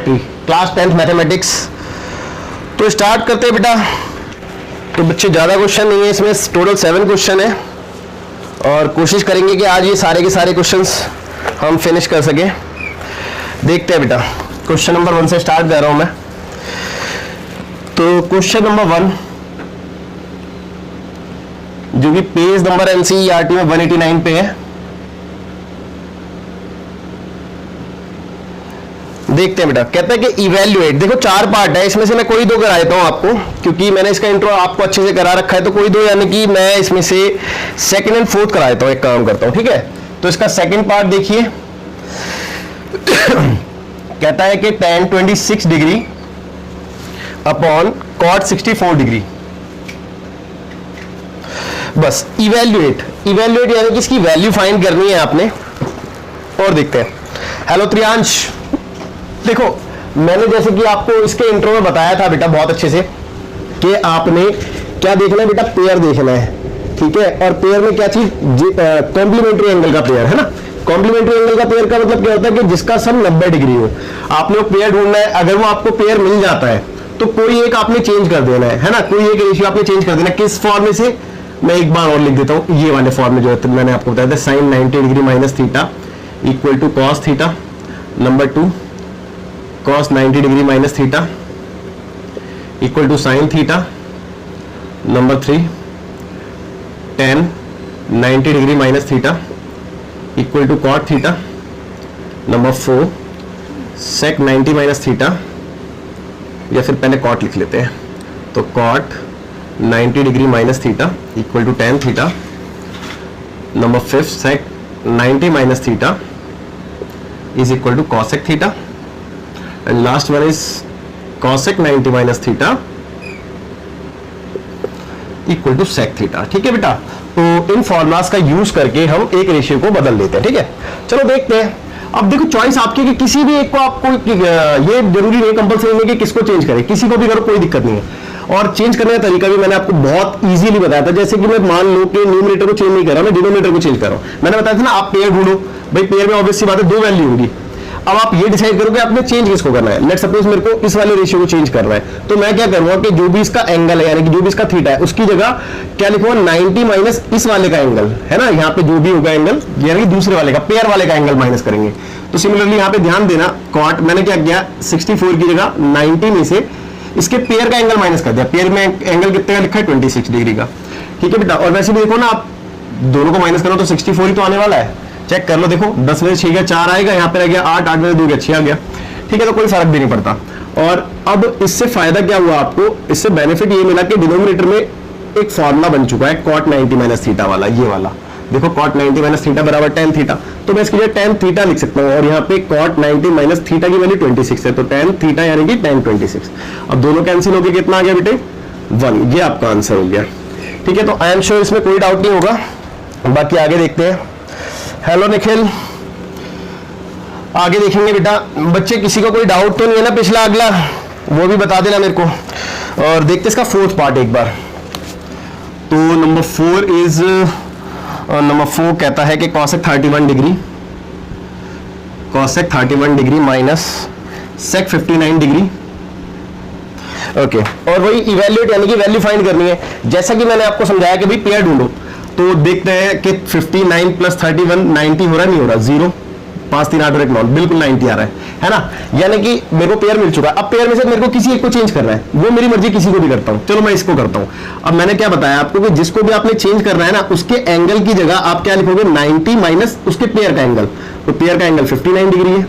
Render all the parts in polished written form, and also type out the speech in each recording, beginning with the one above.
Geometry, class 10th mathematics. तो start करते हैं बेटा। तो बच्चे ज़्यादा क्वेश्चन नहीं है इसमें, टोटल 7 क्वेश्चन है और कोशिश करेंगे कि आज ये सारे के सारे क्वेश्चंस हम फिनिश कर सकें। देखते हैं बेटा, क्वेश्चन नंबर 1 से स्टार्ट कर रहा हूं मैं। तो क्वेश्चन नंबर 1 जो कि पेज नंबर एनसीईआरटी में 189 पे है, देखते हैं बेटा। कहता है कि इवैल्यूएट, देखो 4 पार्ट है, इसमें से मैं कोई 2 करा देता हूं आपको, क्योंकि मैंने इसका इंट्रो आपको अच्छे से करा रखा है। तो कोई 2 यानी कि मैं इसमें से सेकंड एंड फोर्थ करा देता हूं, एक काम करता हूं, ठीक है। तो इसका सेकंड पार्ट देखिए, कहता है कि tan 26 degree upon cot 64 degree. बस इवैल्यूएट यानी कि इसकी वैल्यू फाइंड करनी है आपने। और देखते हैं। हेलो त्रियांश, देखो मैंने जैसे कि आपको इसके इंट्रो में बताया था बेटा बहुत अच्छे से कि आपने क्या देखना है बेटा, पेयर देखना है, ठीक है। और पेयर में क्या चीज, कॉम्प्लीमेंट्री एंगल का पेयर है ना। कॉम्प्लीमेंट्री एंगल का पेयर का मतलब क्या होता है कि जिसका सम 90 डिग्री हो। आपने वो पेयर ढूंढना है, अगर वो आपको पेयर मिल जाता है तो कोई एक आपने चेंज कर देना है ना, कोई एक रेशियो आपने चेंज कर देना है। किस फॉर्म में से, मैं एक बार और लिख देता हूं, ये वाले फॉर्म में जो है मैंने आपको बताया था, sin 90 degree minus theta equal to cos theta, number 2 cos 90 degree minus theta equal to sin theta, number 3 tan 90 degree minus theta equal to cot theta, number 4 sec 90 minus theta, या फिर पहले cot लिख लेते हैं। तो cot 90 degree minus theta equal to tan theta, number 5 sec 90 minus theta is equal to cosec theta, and last one is cosec 90 minus theta equal to sec theta. ठीक है बेटा, तो इन फॉर्मूलाज का यूज करके हम एक रेशियो को बदल देते हैं, ठीक है। चलो देखते हैं। अब देखो चॉइस आपकी कि किसी भी एक को आपको, ये जरूरी नहीं कंपल्सरी नहीं कि किसको चेंज करें, किसी को भी करो कोई दिक्कत नहीं है। और चेंज करने का तरीका भी मैंने आपको बहुत इजीली बताया था। जैसे कि मैं मान लो कि न्यूमरेटर को चेंज नहीं कर रहा, मैं डिनोमिनेटर को चेंज कर रहा हूं। मैंने बताया था ना, आप पेयर ढूंढो, भाई पेयर में ऑब्वियस सी बात है 2 वैल्यू होगी। अब आप ये डिसाइड करोगे आपने चेंज किसको करना है। लेट्स सपोज मेरे को इस वाले रेशियो को चेंज करना है, तो मैं क्या करूंगा कि जो भी इसका एंगल है, यानी कि जो भी इसका थीटा है, उसकी जगह क्या लिखूंगा, 90 माइनस इस वाले का एंगल है ना, यहाँ पे जो भी होगा एंगल, यानी कि दूसरे वाले का, पेयर वाले का एंगल माइनस करेंगे। तो सिमिलरली यहाँ पे ध्यान देना, कॉट मैंने क्या किया, 64 की जगह 90 में से इसके पेयर का एंगल माइनस कर दिया। पेयर में एंगल कितने का लिखा है, 26 डिग्री का, ठीक है बेटा। और वैसे भी देखो ना, आप दोनों को माइनस करो तो 64 ही तो आने वाला है। चेक कर लो, देखो 10 में से 6 गया 4 आएगा, यहाँ पे रह गया 8, 8 में से 2 गया 6 आ गया, ठीक है। तो कोई फर्क भी नहीं पड़ता। और अब इससे फायदा क्या हुआ आपको, इससे बेनिफिट ये मिला कि डिनोमिनेटर में एक फॉर्मूला बन चुका है cot 90 माइनस थीटा वाला, ये वाला देखो, cot 90 माइनस थीटा बराबर tan थीटा। तो मैं इसके लिए tan थीटा लिख सकता हूँ, और यहाँ पे cot 90 माइनस थीटा की वैल्यू 26 है, तो tan थीटा यानी कि tan 26। अब दोनों कैंसिल हो गए, कितना आ गया बेटे, 1। ये आपका आंसर हो गया, ठीक है। तो आई एम श्योर इसमें कोई डाउट नहीं होगा। बाकी आगे देखते हैं। हेलो निखिल, आगे देखेंगे बेटा। बच्चे किसी को कोई डाउट तो नहीं है ना, पिछला अगला वो भी बता देना मेरे को। और देखते इसका 4th पार्ट एक बार। तो नंबर 4 कहता है कि cosec 31 degree minus sec 59 degree, okay. और वही इवैल्यूएट यानी कि वैल्यू फाइंड करनी है। जैसा कि मैंने आपको समझाया कि भाई पेयर ढूंढो, तो देखते हैं कि 59 प्लस 31 90 हो रहा है, नहीं हो रहा, 0, 5 3 8 और 1 9, बिल्कुल 90 आ रहा है ना। यानी कि मेरे को पेयर मिल चुका है। अब पेयर में से मेरे को किसी एक को चेंज करना है, वो मेरी मर्जी, किसी को भी करता हूं। चलो मैं इसको करता हूं। अब मैंने क्या बताया आपको कि जिसको भी आपने चेंज करना है ना, उसके एंगल की जगह आप क्या लिखोगे, 90 माइनस उसके पेयर का एंगल। तो पेयर का एंगल 59 डिग्री है,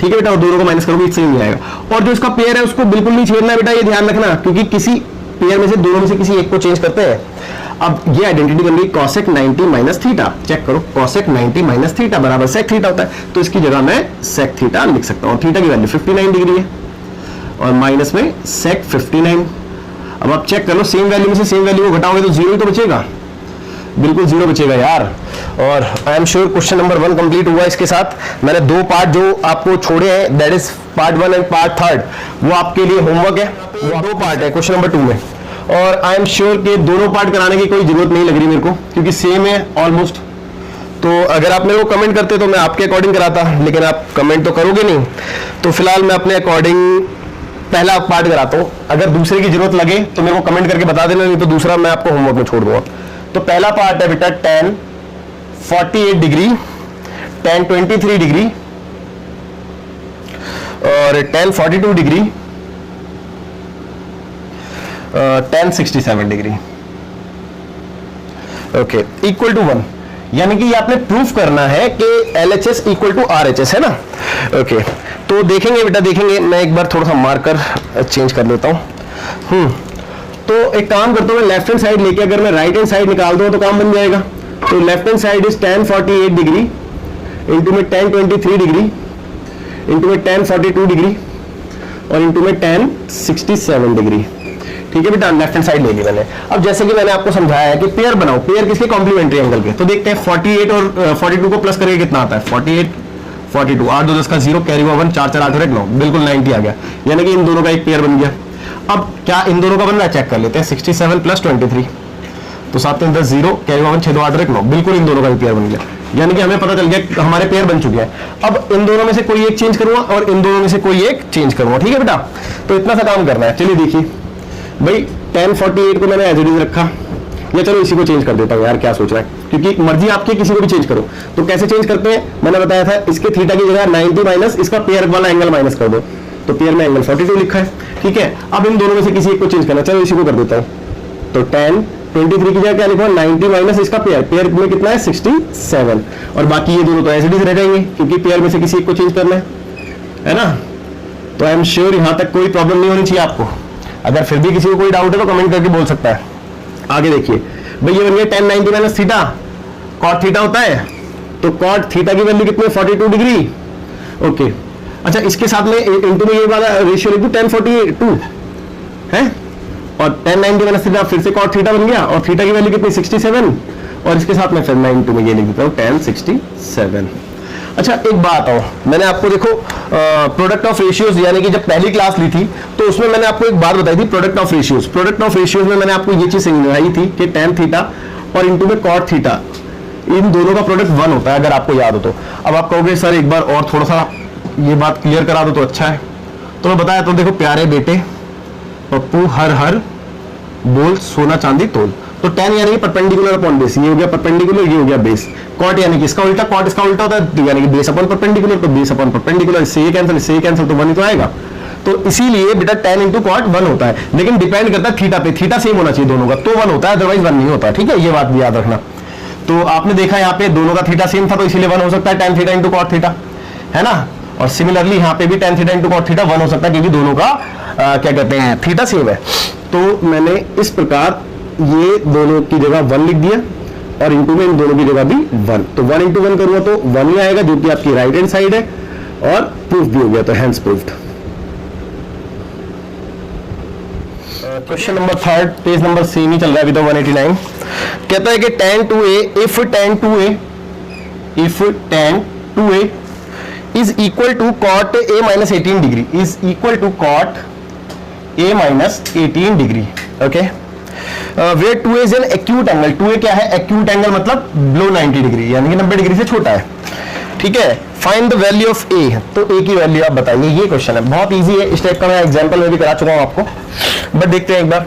ठीक है बेटा। और दोनों को माइनस करोगे, इससे नहीं आएगा। और जो इसका पेयर है उसको बिल्कुल नहीं छेड़ना है बेटा, ये ध्यान रखना, क्योंकि किसी पेयर में से दोनों में से किसी एक को चेंज करते हैं। अब ये आइडेंटिटी बन गई cosec 90 माइनस थीटा। चेक करो, cosec 90 माइनस थीटा बराबर sec थीटा होता है, तो इसकी जगह मैं sec थीटा लिख सकता हूं। थीटा की वैल्यू 59 डिग्री है और माइनस में sec 59। अब आप चेक कर लो, सेम वैल्यू में से सेम वैल्यू को घटाओगे तो 0 ही तो बचेगा, बिल्कुल 0 बचेगा यार। और आई am sure question number 1 complete हुआ। इसके साथ मैंने 2 पार्ट जो आपको छोड़े हैं, that is part 1 and part 3, वो आपके लिए होमवर्क है। वो 2 पार्ट है क्वेश्चन नंबर 2 में, और आई एम श्योर कि दोनों पार्ट कराने की कोई जरूरत नहीं लग रही मेरे को, क्योंकि सेम है ऑलमोस्ट। तो अगर आप मेरे को कमेंट करते तो मैं आपके अकॉर्डिंग कराता, लेकिन आप कमेंट तो करोगे नहीं। तो फिलहाल मैं अपने अकॉर्डिंग पहला पार्ट कराता हूं, अगर दूसरे की जरूरत लगे तो मेरे को कमेंट करके बता देना, नहीं तो दूसरा मैं आपको होमवर्क में छोड़ दूंगा। तो पहला पार्ट है बेटा tan 48 डिग्री, tan 23 डिग्री और tan 42 degree, tan 67 degree. Okay, equal to 1, यानी कि ये आपने प्रूफ करना है कि LHS इक्वल टू RHS है ना। ओके, तो देखेंगे बेटा, देखेंगे। मैं एक बार थोड़ा सा मार्कर चेंज कर लेता हूं। तो एक काम करता हूं, मैं लेफ्ट हैंड साइड लेके अगर मैं राइट हैंड साइड निकाल दूं तो काम बन जाएगा। तो left hand side is tan 48 degree into में tan 23 डिग्री इंटू में tan 42 डिग्री और इंटू में tan 67 डिग्री। ठीक है बेटा, लेफ्ट हैंड साइड ले ली मैंने। अब जैसे कि मैंने आपको समझाया है कि पेयर बनाओ, पेयर किसके कॉम्प्लीमेंट्री एंगल के। तो देखते हैं 48 और 42 को प्लस करके कितना आता है। 48 42, 8 2 10 का 0, कैरी 1, 4 4 8 और 1 9, बिल्कुल 90 आ गया। यानी कि इन दोनों का एक पेयर बन गया। अब क्या इन दोनों का बन रहा है, चेक कर लेते हैं। 67 प्लस 23, तो 7 3 10 0, कैरी 1 6 2 8 और 1 9, बिल्कुल इन दोनों का एक पेयर बन गया। यानी कि हमें पता चल गया हमारे पेयर बन चुके हैं। अब इन दोनों में से कोई एक चेंज करूंगा और इन दोनों में से कोई एक चेंज करूंगा। ठीक है बेटा, तो इतना सा काम करना है। चलिए देखिए भाई, tan 48 को मैंने एज इट इज रखा, या चलो इसी को चेंज कर देता हूं यार, क्या सोच रहा है, क्योंकि मर्जी आपकी, किसी को भी चेंज करो। तो कैसे चेंज करते हैं, मैंने बताया था, इसके थीटा की जगह 90 माइनस इसका पेयर वाला एंगल माइनस कर दो, तो पेयर में एंगल 42 लिखा है। ठीक है, अब इन दोनों में से किसी एक को चेंज करना, चलो इसी को कर देता हूं। तो tan 23 की जगह क्या लिखा, 90 माइनस इसका पेयर, पेयर में कितना है 67, और बाकी ये दोनों तो एज इट इज रह जाएंगे क्योंकि पेयर में से किसी एक को चेंज करना है ना। तो आई एम श्योर यहां तक कोई प्रॉब्लम नहीं होनी चाहिए आपको। अगर फिर भी किसी को कोई डाउट है तो कमेंट करके बोल सकता है। आगे देखिए भाई, ये बन गया tan 90 minus theta, cot theta होता है, तो cot थीटा की वैल्यू कितनी है 42 डिग्री। ओके, अच्छा इसके साथ में इंटू में ये वाला रेशियो लिख दूं tan 42 है, और tan 90 माइनस थीटा फिर से cot थीटा बन गया, और थीटा की वैल्यू कितनी 67, और इसके साथ में फिर मैं इंटू में ये लिख देता हूं tan 67। अच्छा एक बात आओ, मैंने आपको देखो प्रोडक्ट ऑफ रेशियोज, यानी कि जब पहली क्लास ली थी तो उसमें मैंने आपको एक बात बताई थी, product of ratios. Product of ratios में मैंने आपको ये चीज समझाई थी कि tan थीटा और इंटू में cot थीटा, इन दोनों का प्रोडक्ट 1 होता है, अगर आपको याद हो तो। अब आप कहोगे सर एक बार और थोड़ा सा ये बात क्लियर करा दो तो अच्छा है। तो मैं बताया, तो देखो प्यारे बेटे पप्पू हर हर बोल सोना चांदी तोल। तो tan यानी कि परपेंडिकुलर अपॉन बेस, ये हो गया परपेंडिकुलर, ये हो गया बेस। cot यानी कि इसका उल्टा, cot इसका उल्टा होता है, यानी कि बेस अपॉन परपेंडिकुलर, तो बेस अपॉन परपेंडिकुलर, इससे ये कैंसिल, इससे ये कैंसिल, तो 1 ही तो आएगा। तो इसीलिए बेटा tan इंटू cot 1 होता है, लेकिन डिपेंड करता है थीटा पे, थीटा सेम होना चाहिए दोनों का, तो 1 होता है, अदरवाइज 1 नहीं होता। ठीक है, ये बात भी याद रखना। तो आपने देखा यहाँ पे दोनों का थीटा सेम था, तो इसीलिए 1 हो सकता है tan theta into cot theta, है ना। और सिमिलरली यहाँ पे भी tan theta into cot theta 1 हो सकता है, क्योंकि दोनों का क्या कहते हैं थीटा सेम है। तो मैंने इस प्रकार ये दोनों की जगह 1 लिख दिया, और इंटू में इन दोनों की जगह भी 1, तो 1 इंटू 1 करूंगा तो 1 ही आएगा, जो कि आपकी राइट हैंड साइड है, और प्रूफ भी हो गया, तो hence proved. Question number 3, page number same ही चल रहा है अभी तो 189। कहता है कि tan 2a if tan 2a is equal to cot a minus 18 degree is equal to cot a minus 18 degree. Okay, where 2a is an acute angle, 2a क्या है, acute angle मतलब below 90 डिग्री, यानी कि 90 degree से छोटा है। ठीक है, find the value of a, तो a की वैल्यू आप बताइए। ये क्वेश्चन है, बहुत इजी है, इस टाइप का मैं एग्जांपल में भी करा चुका हूं आपको, बट देखते हैं एक बार।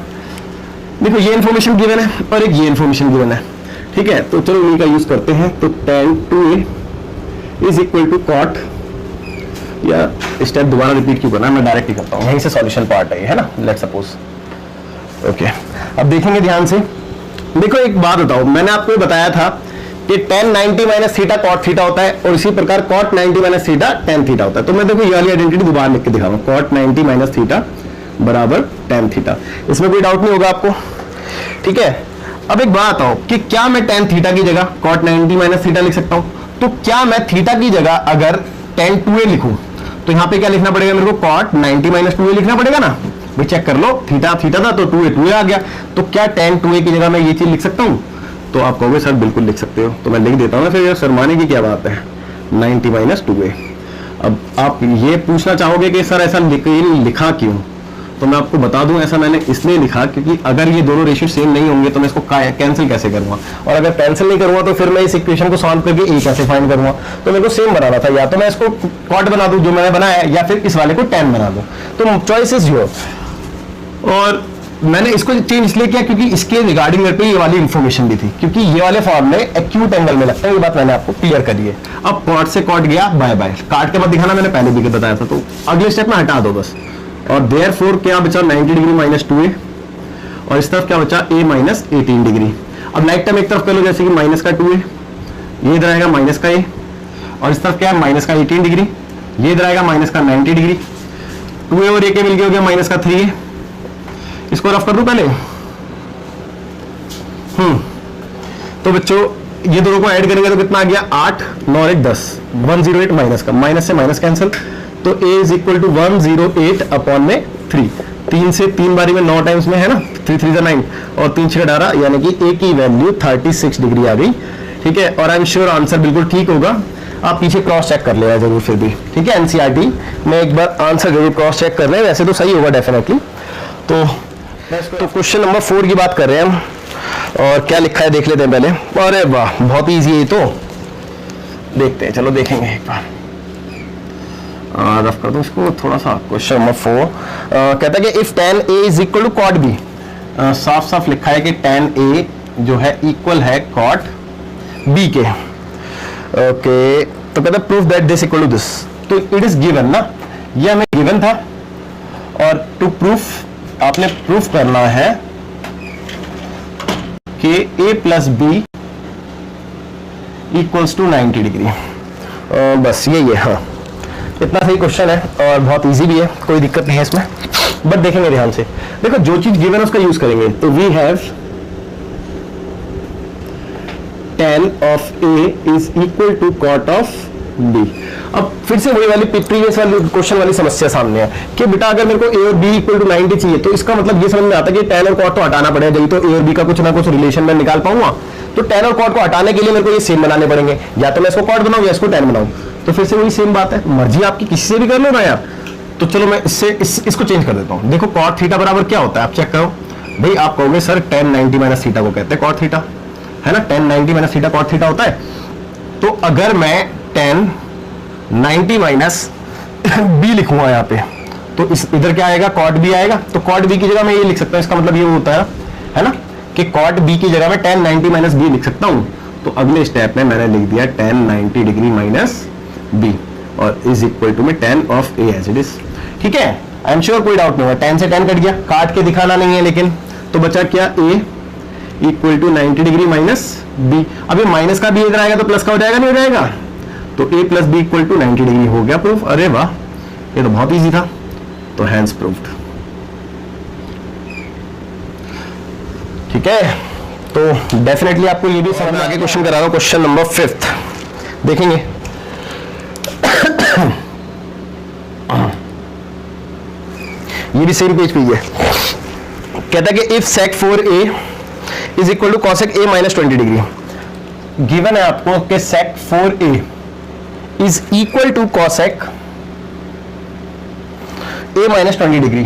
देखो ये इन्फॉर्मेशन गिवन है और एक ये इन्फॉर्मेशन गिवन है। ठीक है, तो चलो इन्हीं का यूज करते हैं। तो tan 2a is equal to cot, या स्टेप दोबारा रिपीट क्यों करना, मैं डायरेक्ट ही करता हूँ, यहीं से सॉल्यूशन पार्ट है ना, लेट सपोज। ओके, अब देखेंगे ध्यान से। देखो एक बात बताओ, मैंने आपको बताया था कि tan 90 minus theta cot theta होता है, और इसी प्रकार cot 90 minus theta tan theta होता है। तो मैं देखो ये वाली आइडेंटिटी दोबारा लिख के दिखाऊंगा, cot 90 माइनस थीटा बराबर tan थीटा, इसमें कोई डाउट नहीं होगा आपको। ठीक है, अब एक बात आओ कि क्या मैं tan थीटा की जगह cot 90 माइनस थीटा लिख सकता हूं, तो क्या मैं थीटा की जगह अगर tan 2a लिखूं, तो यहां पे क्या लिखना पड़ेगा मेरे को, cot 90 माइनस 2a लिखना पड़ेगा ना। भाई चेक कर लो, थीटा थीटा था तो 2a आ गया, तो क्या tan 2a की जगह मैं ये चीज लिख सकता हूं, तो आप कहोगे सर बिल्कुल लिख सकते हो, तो मैं लिख देता हूं ना, फिर यार शर्माने की क्या बात है, 90 माइनस 2a। अब आप ये पूछना चाहोगे कि सर ऐसा लिखा क्यों, तो मैं आपको बता दूं ऐसा मैंने इसलिए लिखा क्योंकि अगर ये दोनों रेशियो सेम नहीं होंगे तो मैं इसको कैंसिल कैसे करूंगा, और अगर कैंसिल नहीं करूंगा तो फिर मैं इस इक्वेशन को सॉल्व करके ए कैसे फाइंड करूंगा। तो मेरे को सेम बनाना था, या तो मैं इसको कॉट बना दूं जो मैंने बनाया, या फिर इस वाले को tan बना दूं। तो चॉइस इज योर। और मैंने इसको चेंज इसलिए किया क्योंकि इसके रिगार्डिंग मेरे पे ये वाली इंफॉर्मेशन भी थी, क्योंकि ये वाले फॉर्म में एक्यूट एंगल में लगता है, ये बात मैंने आपको क्लियर करी है। अब कॉट से कॉट गया, बाय बाय। काट के बाद दिखाना मैंने पहले भी बताया था, तो अगले स्टेप में हटा दो बस। और देयरफॉर क्या बचा 90 डिग्री माइनस 2a, और इस तरफ क्या बचा a माइनस 18 डिग्री। अब लाइक टर्म एक तरफ कर लो, जैसे कि माइनस का 2a, ये इधर आएगा माइनस का a, और इस तरफ क्या है माइनस का 18 डिग्री, ये इधर आएगा माइनस का 90 डिग्री। 2a और a के मिलके हो गया माइनस का 3a। इसको रफ कर दूं पहले। तो बच्चों ये दोनों को ऐड करेंगे तो कितना आ गया 8, 9 और 1 10, 108 माइनस का, माइनस से माइनस कैंसिल, तो a is equal to 108 upon में 3। 3 से 3 बारी में 9 टाइम्स में है ना, 3 3 जा 9 और 3 6 18, यानी कि a की वैल्यू 36 डिग्री आ गई। ठीक है, और आई एम श्योर आंसर बिल्कुल ठीक होगा। आप पीछे क्रॉस चेक कर लेना जरूर फिर भी, ठीक है, एनसीईआरटी में एक बार आंसर जरूर क्रॉस चेक कर लें, वैसे तो सही होगा डेफिनेटली। तो क्वेश्चन नंबर 4 की बात कर रहे हैं हम, और क्या लिखा है देख लेते हैं पहले। अरे वाह बहुत इजी है, तो देखते हैं, चलो देखेंगे एक बार। रफ कर दूं इसको थोड़ा सा। क्वेश्चन नंबर 4 कहता है कि if tan a is equal to cot b, साफ साफ लिखा है कि tan a जो है इक्वल है cot b के। ओके, तो कहता है proof that this equal to this, तो इट इज गिवन ना, ये हमें गिवन था, और टू प्रूफ आपने प्रूफ करना है कि a plus b equals to 90 degree. बस यही है, हाँ इतना सही क्वेश्चन है और बहुत इजी भी है, कोई दिक्कत नहीं है इसमें, बट देखेंगे ध्यान से। देखो जो चीज गिवन है उसका यूज करेंगे। तो we have tan of a is equal to cot of b। अब फिर से वही वाली प्रीवियस वाली क्वेश्चन वाली समस्या सामने है कि बेटा अगर मेरे को a और b इक्वल टू 90 चाहिए, तो इसका मतलब ये समझ में आता है कि tan और cot तो हटाना पड़ेगा, यही तो a और b का कुछ ना कुछ रिलेशन में निकाल पाऊंगा। तो tan और cot को हटाने के लिए मेरे को ये सेम बनाने पड़ेंगे, या तो मैं इसको cot बनाऊं या इसको tan बनाऊं। तो फिर से वही सेम बात है, मर्जी आपकी किसी से भी कर लो ना यार। तो चलो मैं इसको चेंज कर देता हूं। देखो cot थीटा बराबर क्या होता है, आप चेक करो भाई। आप कहोगे सर tan 90 माइनस थीटा को कहते हैं cot थीटा, है ना, tan 90 minus theta cot theta होता है। तो अगर मैं tan 90 माइनस b लिखूंगा यहाँ पे, तो इस इधर क्या आएगा cot b आएगा। तो cot b की जगह मैं ये लिख सकता हूँ, इसका मतलब ये होता है ना कि cot b की जगह मैं tan 90 माइनस b लिख सकता हूँ। तो अगले स्टेप में मैंने लिख दिया tan 90 डिग्री माइनस b और इज इक्वल टू में tan of a as it is. ठीक है, आई एम श्योर कोई डाउट नहीं होगा। tan से tan कट गया, काट के दिखाना नहीं है लेकिन, तो बचा क्या a equal to 90 degree minus b। अब ये माइनस का b इधर आएगा तो प्लस का हो जाएगा, नहीं हो जाएगा। तो a plus b equal to 90 degree हो गया प्रूफ। अरे वाह, ये तो बहुत इजी था। तो हैंस प्रूफ्ड। ठीक है, तो डेफिनेटली आपको ये भी समझ में आगे क्वेश्चन करा रहा हूं, क्वेश्चन नंबर 5 देखेंगे। ये भी सेम पेज पे ही है। कहता है कि if sec 4a is equal to cosec a minus 20 degree. Given है आपको कि sec 4a is equal to cosec a minus 20 degree.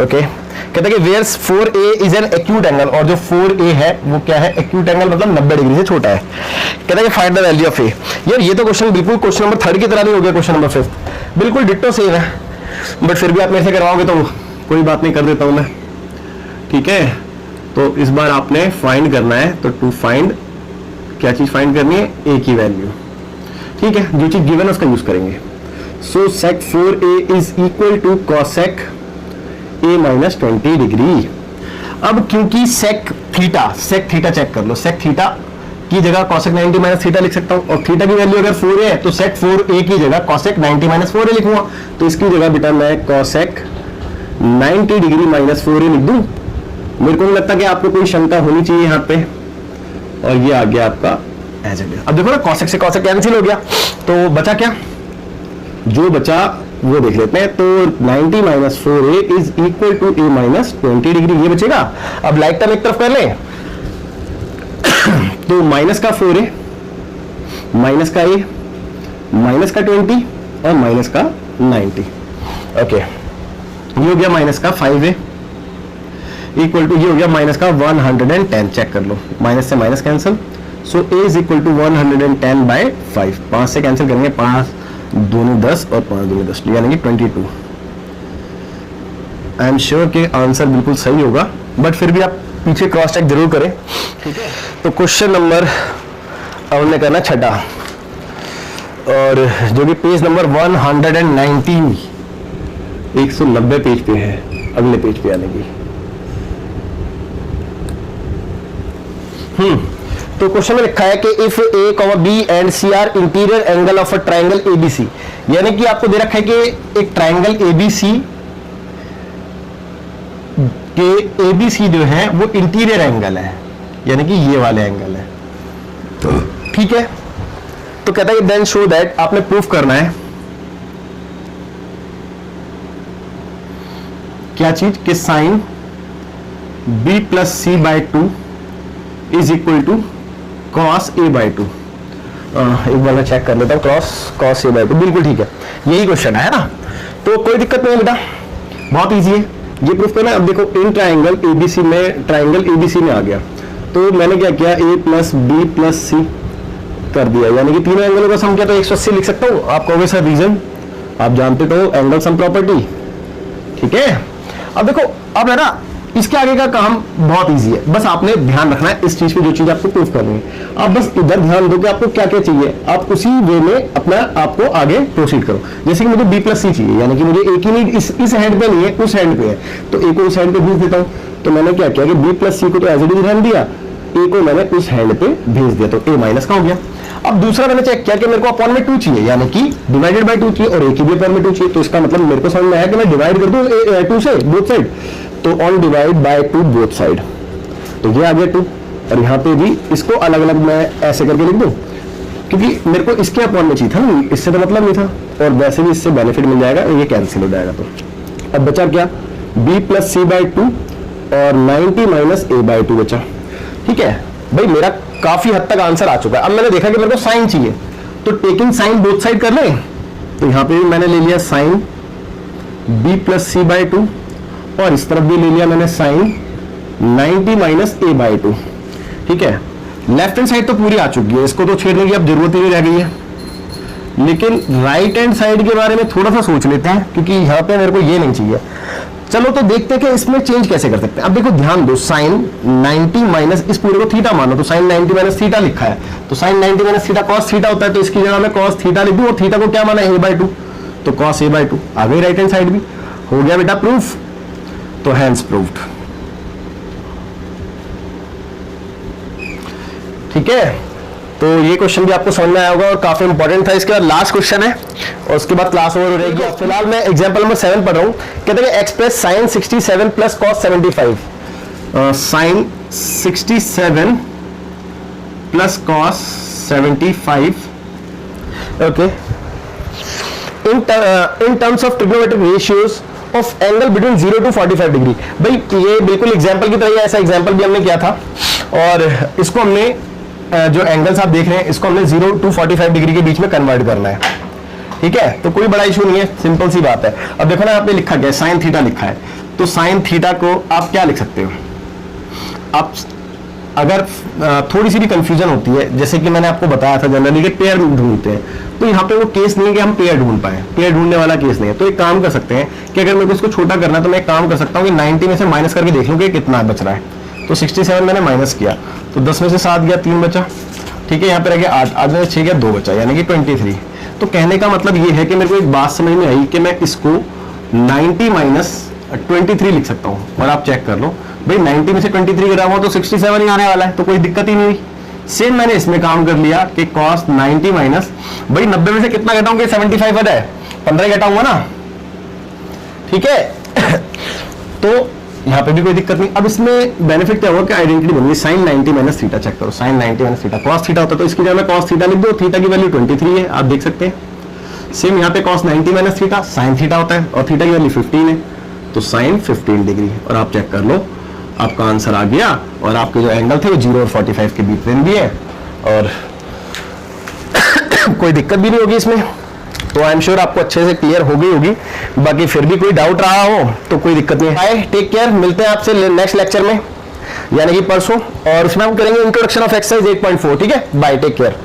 Okay, कहता है कि where 4a is an acute angle, और जो 4a है वो क्या है, एक्यूट एंगल मतलब 90 डिग्री से छोटा है। कहता है कि find the value of a। यार ये तो क्वेश्चन बिल्कुल क्वेश्चन नंबर 3 की तरह नहीं हो गया, क्वेश्चन नंबर 5 बिल्कुल डिट्टो सेम है, बट फिर भी आप मेरे से करवाओगे तो कोई बात नहीं, कर देता हूं मैं। ठीक है, तो इस बार आपने फाइंड करना है, तो टू फाइंड क्या चीज फाइंड करनी है, a की वैल्यू। ठीक है, जो चीज गिवन है उसका यूज करेंगे। So sec 4a is equal to cosec a minus 20 degree. अब क्योंकि sec थीटा चेक कर लो, sec थीटा की जगह cosec 90 माइनस थीटा लिख सकता हूं, और थीटा की वैल्यू अगर 4a है तो sec 4a की जगह cosec 90 माइनस 4a लिखूंगा। तो इसकी जगह बेटा मैं cosec 90 डिग्री माइनस 4a लिख दूं। मेरे को नहीं लगता कि आपको कोई शंका होनी चाहिए यहाँ पे। और ये आ गया आपका एज इट इज। अब देखो ना cosec से cosec कैंसिल हो गया, तो बचा क्या, जो बचा वो देख लेते हैं। तो 90 minus 4a is equal to a minus 20 degree, ये बचेगा। अब लाइक टर्म एक तरफ कर लें, तो माइनस का 4a, माइनस का a, माइनस का 20 और माइनस का 90। ओके, ये हो गया माइनस का 5a इक्वल टू ये हो गया माइनस का 110, चेक कर लो, माइनस से minus cancel, so a is equal to 110 by 5, 5 से कैंसिल करेंगे, 5 दूनी 10 और 5 दूनी 10 यानी कि 22। आई एम श्योर कि आंसर बिल्कुल सही होगा, बट फिर भी आप पीछे क्रॉस चेक जरूर करें, ठीक है। तो क्वेश्चन नंबर हमने करना छठा, और जो कि पेज नंबर 119, 190 पेज पे है, अगले पेज पे आने की। तो क्वेश्चन में लिखा है कि if a, b and c are interior angle of a triangle ABC, यानी कि आपको दे रखा है कि एक ट्राइंगल ABC के ABC जो है वो इंटीरियर एंगल है, यानी कि ये वाले एंगल है, ठीक है। तो कहता है देन शो दैट, आपने प्रूफ करना है क्या चीज, कि sine b plus c by 2 is equal to cos a by 2। एक बार मैं चेक कर लेता हूं, कॉस a बाय 2, बिल्कुल ठीक है, यही क्वेश्चन है ना। तो कोई दिक्कत नहीं है बेटा, बहुत इजी है ये प्रूफ करना। अब देखो इन ट्राइंगल ABC में, ट्राइंगल ABC में आ गया, तो मैंने क्या किया, a प्लस बी प्लस सी कर दिया, यानी कि तीनों एंगलों का सम किया, तो 180 लिख सकता हूं। आप कहोगे सर रीजन, आप जानते तो एंगल सम प्रॉपर्टी, ठीक है। अब देखो, अब है ना, इसके आगे का काम बहुत इजी है, बस आपने ध्यान रखना है इस चीज की, जो चीज आपको प्रूफ करनी है, आप बस इधर ध्यान दो कि आपको क्या क्या चाहिए, आप उसी वे में अपना आपको आगे प्रोसीड करो। जैसे कि मुझे b प्लस सी चाहिए, यानी कि मुझे एक ही नहीं, इस हैंड पे नहीं है, उस हैंड पे है, तो a को उस हैंड पे भेज देता हूं। तो मैंने क्या किया कि b प्लस सी को तो एज इट इज रहने दिया, a को मैंने उस हैंड पे भेज दिया, तो a माइनस का हो गया। अब दूसरा मैंने चेक किया कि मेरे को अपॉन में 2 चाहिए, यानी कि डिवाइडेड बाय 2 चाहिए, और a की भी अपॉन में 2 चाहिए, तो इसका मतलब मेरे को समझ में आया कि मैं डिवाइड कर दूं 2 से बोथ साइड, तो on divide by 2 both side, तो ये आ गया 2, और यहाँ पे भी इसको अलग अलग मैं ऐसे करके लिख दूं, क्योंकि मेरे को इसके अपॉन में चाहिए था ना, इससे तो मतलब नहीं था, और वैसे भी इससे बेनिफिट मिल जाएगा, ये कैंसिल हो जाएगा। तो अब बचा क्या, b प्लस सी बाय 2 और 90 माइनस a बाय 2 बचा, ठीक है भाई। मेरा काफी हद तक आंसर आ चुका है। अब मैंने देखा कि मेरे को साइन चाहिए, तो टेकिंग साइन बोथ साइड कर लें, तो यहाँ पे भी मैंने ले लिया sign b plus c by 2, और इस तरफ भी ले लिया मैंने साइन 90 माइनस a बाय 2, ठीक है। लेफ्ट हैंड साइड तो पूरी आ चुकी है, इसको तो छेड़ने की अब जरूरत ही नहीं रह गई है, लेकिन राइट हैंड साइड के बारे में थोड़ा सा सोच लेते हैं, क्योंकि यहाँ पे मेरे को ये नहीं चाहिए। चलो तो देखते हैं कि इसमें चेंज कैसे कर सकते हैं। अब देखो ध्यान दो, साइन 90 माइनस, इस पूरे को थीटा मानो, तो साइन 90 माइनस थीटा लिखा है, तो sine 90 minus theta cos theta होता है, तो इसकी जगह मैं कॉस थीटा लिख दूं, और थीटा को क्या माना है, a बाय 2, तो कॉस a बाय 2 आ गई राइट हैंड साइड भी, हो गया बेटा प्रूफ, तो हैंस प्रूव्ड, ठीक है। तो ये क्वेश्चन भी आपको समझ में आया होगा और काफी इंपॉर्टेंट था। इसके बाद लास्ट क्वेश्चन है और उसके बाद क्लास ओवर हो रहेगी। फिलहाल मैं एग्जांपल नंबर 7 पढ़ रहा हूं। कहते हैं express sine 67 plus cos 75, sine 67 plus cos 75, okay, in terms of trigonometric ratios of angle between 0 to 45 degree. भाई ये बिल्कुल एग्जांपल की तरह, ऐसा एग्जांपल भी हमने किया था, और इसको हमने जो एंगल्स आप देख रहे हैं, इसको हमने 0 to 45 डिग्री के बीच में कन्वर्ट करना है, ठीक है। तो कोई बड़ा इशू नहीं है, सिंपल सी बात है। अब देखो ना, यहाँ पे लिखा गया साइन थीटा लिखा है, तो साइन थीटा को आप क्या लिख सकते हो, आप अगर थोड़ी सी भी कंफ्यूजन होती है, जैसे कि मैंने आपको बताया था जनरली कि पेयर ढूंढते हैं, तो यहाँ पे वो केस नहीं है कि हम पेयर ढूंढ पाए, पेयर ढूंढने वाला केस नहीं है। तो एक काम कर सकते हैं कि अगर मेरे को इसको छोटा करना है, तो मैं एक काम कर सकता हूँ कि 90 में से माइनस करके देख लूँ कि कितना बच रहा है। तो 67 मैंने माइनस किया, तो 10 में से 7 गया, 3 बचा, ठीक है। यहाँ पे रह गया 8, 8 में से 6 गया, 2 बचा, यानी कि 23। तो कहने का मतलब ये है कि मेरे को एक बात समझ में आई कि मैं इसको 90 माइनस 23 लिख सकता हूँ, और आप चेक कर लो भाई 90 में से 23 गिरा हुआ तो 67 ही आने वाला है, तो कोई दिक्कत ही नहीं हुई। सेम मैंने इसमें काम कर लिया कि cos 90 माइनस, भाई 90 में से कितना घटाऊंगे, 75 है, 15 घटाऊंगा ना, ठीक है। तो यहाँ पे भी कोई दिक्कत नहीं। अब इसमें बेनिफिट क्या होगा कि आइडेंटिटी बन गई, साइन 90 माइनस थीटा, चेक करो, sine 90 minus theta, cos theta होता तो इसकी जगह मैं cos थीटा लिख दो, थीटा की वैल्यू 23 है, आप देख सकते हैं। सेम यहाँ पे cos 90 minus theta, sine theta होता है, और थीटा की वैल्यू 15 है, तो साइन 15 डिग्री, और आप चेक कर लो आपका आंसर आ गया, और आपके जो एंगल थे वो 0 और 45 के बीच में भी है, और कोई दिक्कत भी नहीं होगी इसमें। तो आई एम श्योर आपको अच्छे से क्लियर हो गई होगी। बाकी फिर भी कोई डाउट रहा हो तो कोई दिक्कत नहीं। बाय, टेक केयर, मिलते हैं आपसे नेक्स्ट लेक्चर में यानी कि परसों, और उसमें हम करेंगे इंट्रोडक्शन ऑफ एक्सरसाइज 8.4। ठीक है, बाय, टेक केयर।